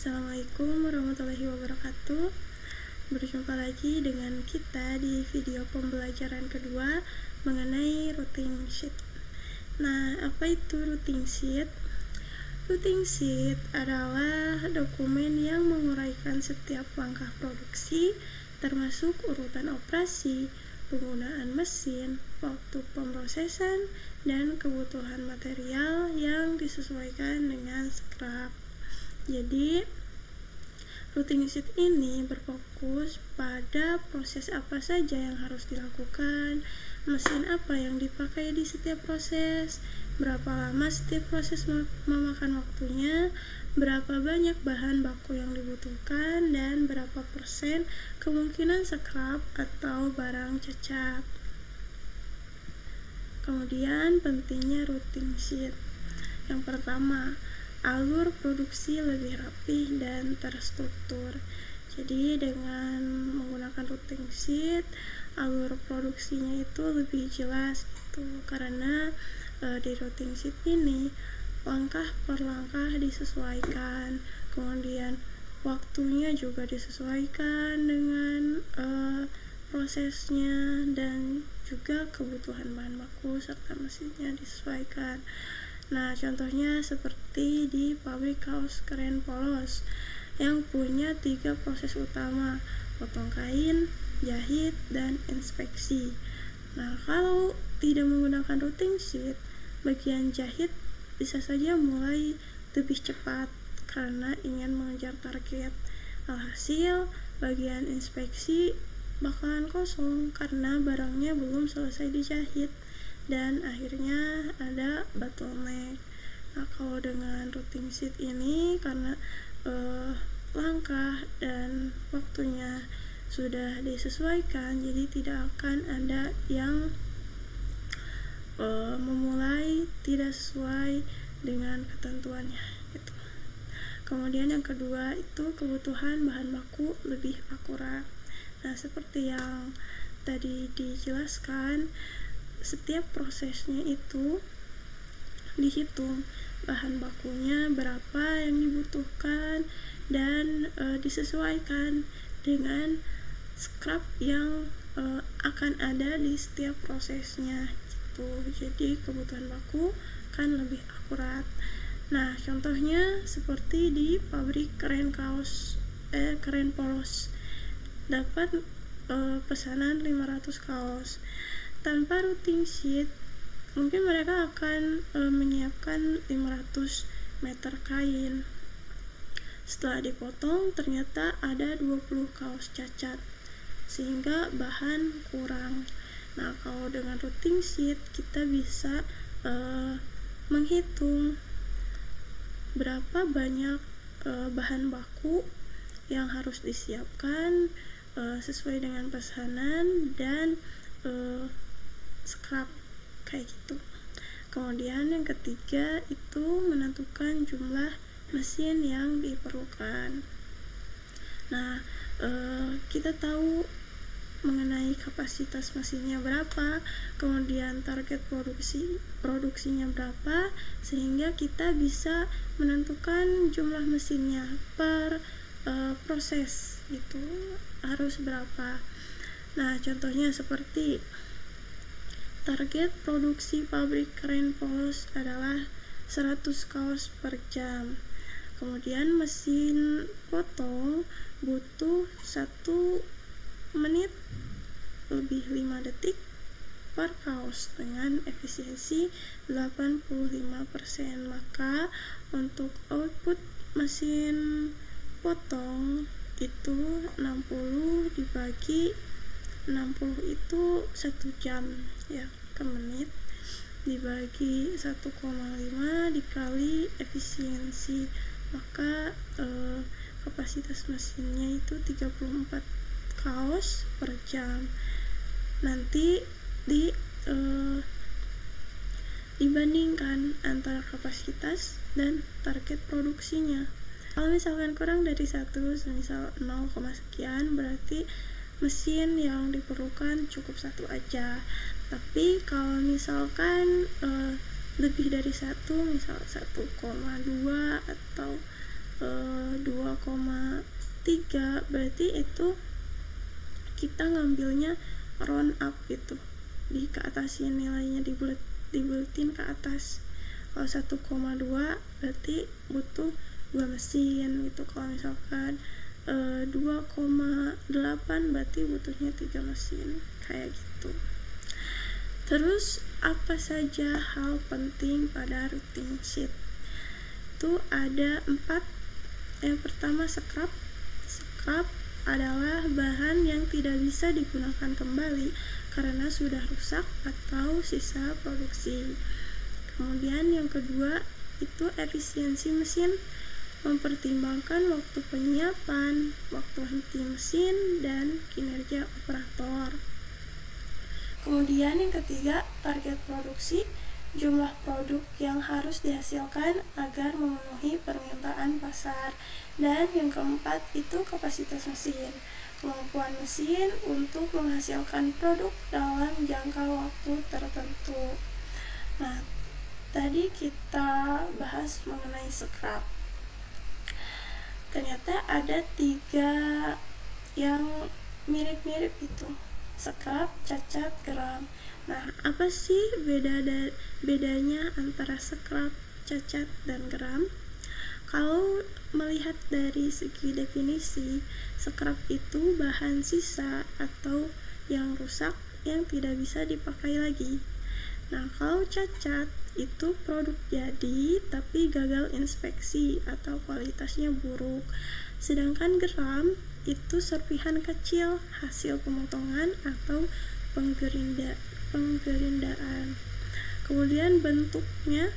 Assalamualaikum warahmatullahi wabarakatuh. Berjumpa lagi dengan kita di video pembelajaran kedua mengenai routing sheet. Nah, apa itu routing sheet? Routing sheet adalah dokumen yang menguraikan setiap langkah produksi, termasuk urutan operasi, penggunaan mesin, waktu pemrosesan, dan kebutuhan material yang disesuaikan dengan scrap. Jadi, routing sheet ini berfokus pada proses apa saja yang harus dilakukan, mesin apa yang dipakai di setiap proses, berapa lama setiap proses memakan waktunya, berapa banyak bahan baku yang dibutuhkan, dan berapa persen kemungkinan scrap atau barang cacat. Kemudian pentingnya routing sheet. Yang pertama, alur produksi lebih rapih dan terstruktur. Jadi dengan menggunakan routing sheet, alur produksinya itu lebih jelas gitu. Karena di routing sheet ini langkah per langkah disesuaikan, kemudian waktunya juga disesuaikan dengan prosesnya, dan juga kebutuhan bahan baku serta mesinnya disesuaikan. Nah, contohnya seperti di pabrik kaos keren polos yang punya 3 proses utama: potong kain, jahit, dan inspeksi. Nah, kalau tidak menggunakan routing sheet, bagian jahit bisa saja mulai lebih cepat karena ingin mengejar target. Alhasil, bagian inspeksi bakalan kosong karena barangnya belum selesai dijahit, dan akhirnya ada bottleneck. Nah, kalau dengan routing sheet ini karena langkah dan waktunya sudah disesuaikan, jadi tidak akan ada yang memulai tidak sesuai dengan ketentuannya gitu. Kemudian yang kedua itu kebutuhan bahan baku lebih akurat. Nah, seperti yang tadi dijelaskan, setiap prosesnya itu dihitung bahan bakunya berapa yang dibutuhkan dan disesuaikan dengan scrap yang akan ada di setiap prosesnya gitu. Jadi kebutuhan baku kan lebih akurat. Nah, contohnya seperti di pabrik keren polos dapat pesanan 500 kaos. Tanpa routing sheet, mungkin mereka akan menyiapkan 500 meter kain. Setelah dipotong, ternyata ada 20 kaos cacat, sehingga bahan kurang. Nah, kalau dengan routing sheet, kita bisa menghitung berapa banyak bahan baku yang harus disiapkan sesuai dengan pesanan dan scrap kayak gitu. Kemudian yang ketiga itu menentukan jumlah mesin yang diperlukan. Nah, kita tahu mengenai kapasitas mesinnya berapa, kemudian target produksinya berapa, sehingga kita bisa menentukan jumlah mesinnya per proses itu harus berapa. Nah, contohnya seperti target produksi pabrik keren polos adalah 100 kaos per jam. Kemudian mesin potong butuh 1 menit lebih 5 detik per kaos dengan efisiensi 85%. Maka untuk output mesin potong itu 60 dibagi 60 itu 1 jam ya ke menit, dibagi 1,5 dikali efisiensi, maka kapasitas mesinnya itu 34 kaos per jam. Nanti dibandingkan antara kapasitas dan target produksinya. Kalau misalkan kurang dari 1, misal 0, sekian, berarti mesin yang diperlukan cukup 1 aja. Tapi kalau misalkan lebih dari 1, misal 1,2 atau 2,3, berarti itu kita ngambilnya round up gitu, di ke atasin nilainya, dibuletin ke atas. Kalau 1,2 berarti butuh 2 mesin gitu. Kalau misalkan 2,8 berarti butuhnya 3 mesin, kayak gitu. Terus apa saja hal penting pada routing sheet? Itu ada 4. Yang pertama scrap. Scrap adalah bahan yang tidak bisa digunakan kembali karena sudah rusak atau sisa produksi. Kemudian yang kedua itu efisiensi mesin, mempertimbangkan waktu penyiapan, waktu henti mesin, dan kinerja operator. Kemudian yang ketiga, target produksi, jumlah produk yang harus dihasilkan agar memenuhi permintaan pasar. Dan yang keempat itu kapasitas mesin, kemampuan mesin untuk menghasilkan produk dalam jangka waktu tertentu. Nah, tadi kita bahas mengenai scrap. Ternyata ada 3 yang mirip-mirip itu, scrap, cacat, geram. Nah, apa sih bedanya antara scrap, cacat, dan geram? Kalau melihat dari segi definisi, scrap itu bahan sisa atau yang rusak yang tidak bisa dipakai lagi. Nah, kalau cacat itu produk jadi tapi gagal inspeksi atau kualitasnya buruk. Sedangkan geram itu serpihan kecil hasil pemotongan atau penggerindaan. Kemudian bentuknya,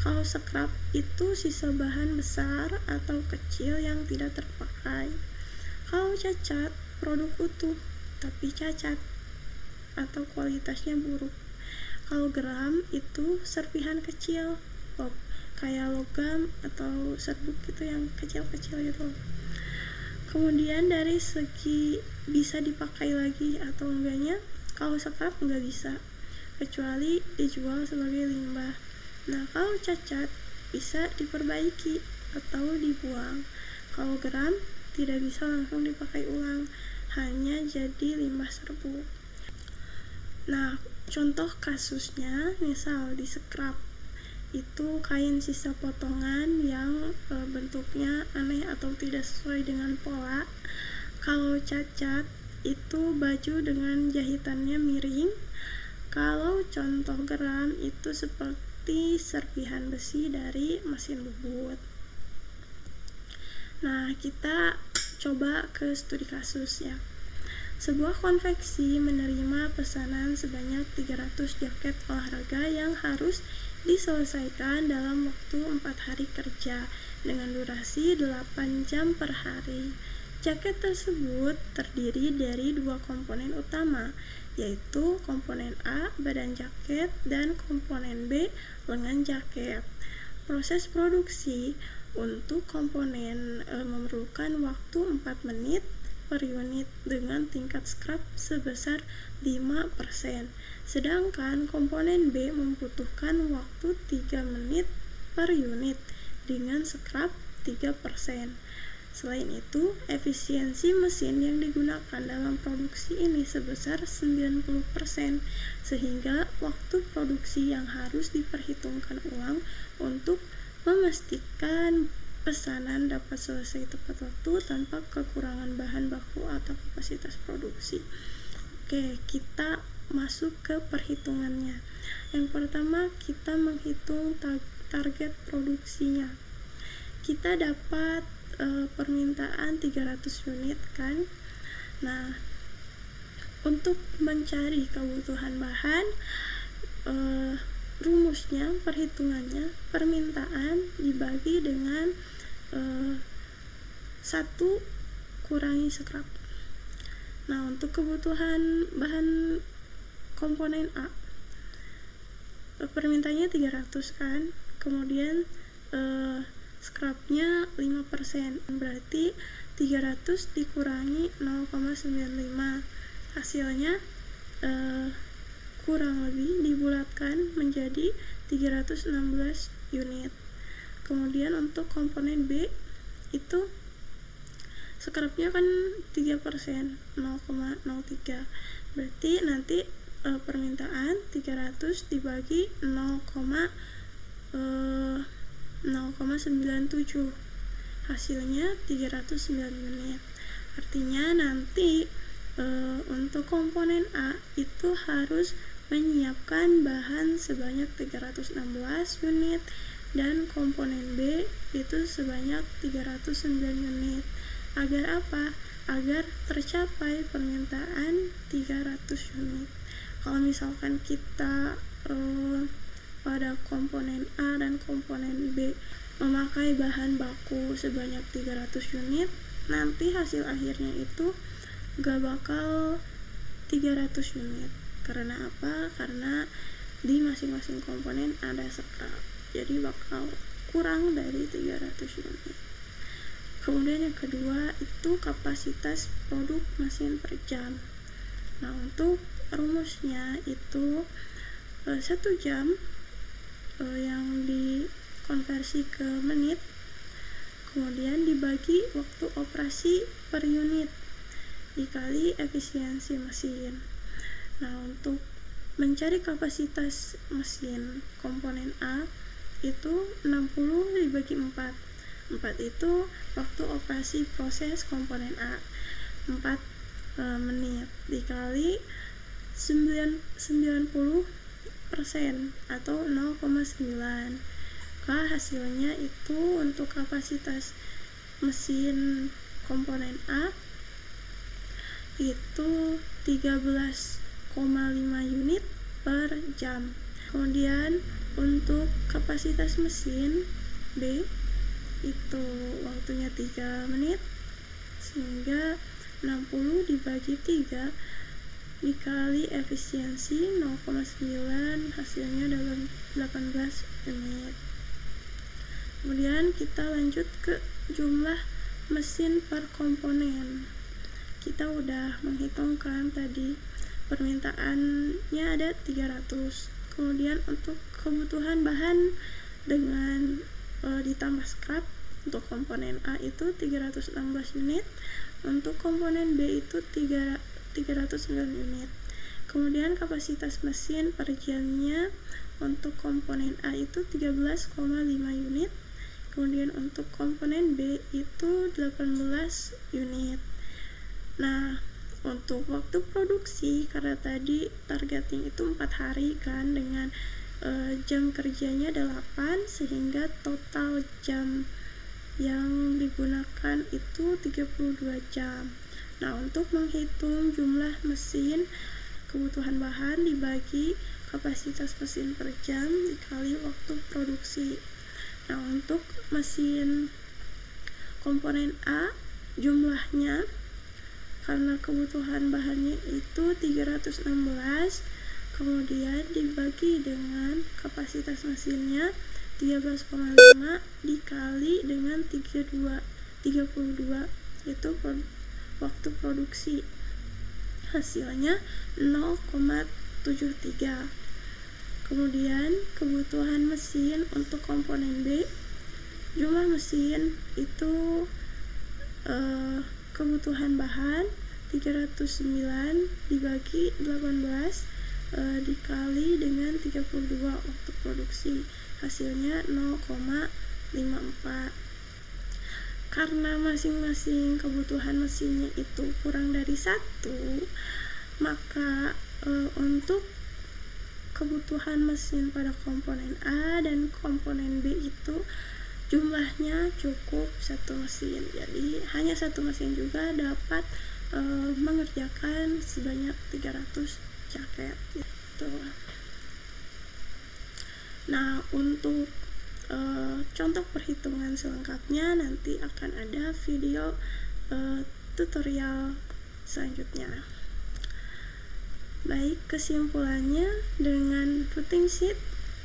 kalau scrap itu sisa bahan besar atau kecil yang tidak terpakai. Kalau cacat, produk utuh tapi cacat atau kualitasnya buruk. Kalau geram itu serpihan kecil, kayak logam atau serbuk gitu yang kecil-kecil gitu. Kemudian dari segi bisa dipakai lagi atau enggaknya, kalau scrap nggak bisa, kecuali dijual sebagai limbah. Nah, kalau cacat bisa diperbaiki atau dibuang. Kalau geram tidak bisa langsung dipakai ulang, hanya jadi limbah serbuk. Nah, contoh kasusnya, misal di scrap itu kain sisa potongan yang bentuknya aneh atau tidak sesuai dengan pola. Kalau cacat itu baju dengan jahitannya miring. Kalau contoh geram itu seperti serpihan besi dari mesin bubut. Nah, kita coba ke studi kasus ya. Sebuah konveksi menerima pesanan sebanyak 300 jaket olahraga yang harus diselesaikan dalam waktu 4 hari kerja dengan durasi 8 jam per hari. Jaket tersebut terdiri dari 2 komponen utama, yaitu komponen A, badan jaket, dan komponen B, lengan jaket. Proses produksi untuk komponen memerlukan waktu 4 menit per unit dengan tingkat scrap sebesar 5%. Sedangkan komponen B membutuhkan waktu 3 menit per unit dengan scrap 3%. Selain itu, efisiensi mesin yang digunakan dalam produksi ini sebesar 90%, sehingga waktu produksi yang harus diperhitungkan ulang untuk memastikan pesanan dapat selesai tepat waktu tanpa kekurangan bahan baku atau kapasitas produksi. Oke, kita masuk ke perhitungannya. Yang pertama, kita menghitung target produksinya. Kita dapat permintaan 300 unit kan. Nah, untuk mencari kebutuhan bahan, rumusnya, perhitungannya, permintaan dibagi dengan 1 kurangi scrap. Nah, untuk kebutuhan bahan komponen A, permintaannya 300 kan, kemudian scrapnya 5%, berarti 300 dikurangi 0,95, hasilnya kurang lebih dibulatkan menjadi 316 unit. Kemudian untuk komponen B, itu scrapnya kan 3%, 0,03, berarti nanti permintaan 300 dibagi 0,97, hasilnya 309 unit. Artinya nanti untuk komponen A itu harus menyiapkan bahan sebanyak 316 unit dan komponen B itu sebanyak 309 unit. Agar apa? Agar tercapai permintaan 300 unit. Kalau misalkan kita pada komponen A dan komponen B memakai bahan baku sebanyak 300 unit, nanti hasil akhirnya itu gak bakal 300 unit. Karena apa? Karena di masing-masing komponen ada scrap, jadi bakal kurang dari 300 unit. Kemudian yang kedua itu kapasitas produk mesin per jam. Nah, untuk rumusnya itu 1 jam yang dikonversi ke menit, kemudian dibagi waktu operasi per unit dikali efisiensi mesin. Nah, untuk mencari kapasitas mesin komponen A itu 60 dibagi 4 itu waktu operasi proses komponen A, 4 menit dikali 90% atau 0,9. Hasilnya itu untuk kapasitas mesin komponen A itu 13,5 unit per jam. Kemudian untuk kapasitas mesin B itu waktunya 3 menit, sehingga 60 dibagi 3 dikali efisiensi 0,9, hasilnya dalam 18 unit. Kemudian kita lanjut ke jumlah mesin per komponen. Kita udah menghitungkan tadi permintaannya ada 300. Kemudian untuk kebutuhan bahan dengan ditambah scrap, untuk komponen A itu 316 unit, untuk komponen B itu 309 unit. Kemudian kapasitas mesin per jamnya untuk komponen A itu 13,5 unit, kemudian untuk komponen B itu 18 unit. Nah, untuk waktu produksi, karena tadi targeting itu 4 hari kan, dengan jam kerjanya 8, sehingga total jam yang digunakan itu 32 jam. Nah, untuk menghitung jumlah mesin, kebutuhan bahan dibagi kapasitas mesin per jam dikali waktu produksi. Nah, untuk mesin komponen A jumlahnya, karena kebutuhan bahannya itu 316, kemudian dibagi dengan kapasitas mesinnya 13,5 dikali dengan 32 itu waktu produksi, hasilnya 0,73. Kemudian kebutuhan mesin untuk komponen B, jumlah mesin itu kebutuhan bahan 309 dibagi 18 dikali dengan 32 waktu produksi, hasilnya 0,54. Karena masing-masing kebutuhan mesinnya itu kurang dari 1, maka untuk kebutuhan mesin pada komponen A dan komponen B itu jumlahnya cukup 1 mesin. Jadi hanya 1 mesin juga dapat mengerjakan sebanyak 300 jaket gitu. Nah, untuk contoh perhitungan selengkapnya nanti akan ada video tutorial selanjutnya. Baik, kesimpulannya, dengan routing sheet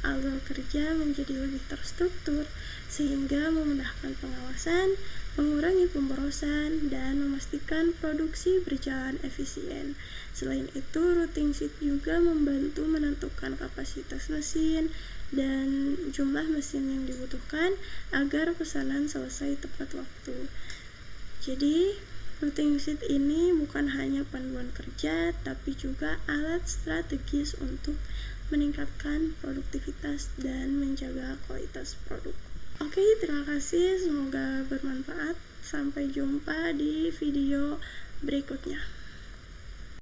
alur kerja menjadi lebih terstruktur sehingga memudahkan pengawasan, mengurangi pemborosan, dan memastikan produksi berjalan efisien. Selain itu, routing sheet juga membantu menentukan kapasitas mesin dan jumlah mesin yang dibutuhkan agar pesanan selesai tepat waktu. Jadi, routing sheet ini bukan hanya panduan kerja, tapi juga alat strategis untuk meningkatkan produktivitas dan menjaga kualitas produk. Oke, terima kasih. Semoga bermanfaat. Sampai jumpa di video berikutnya.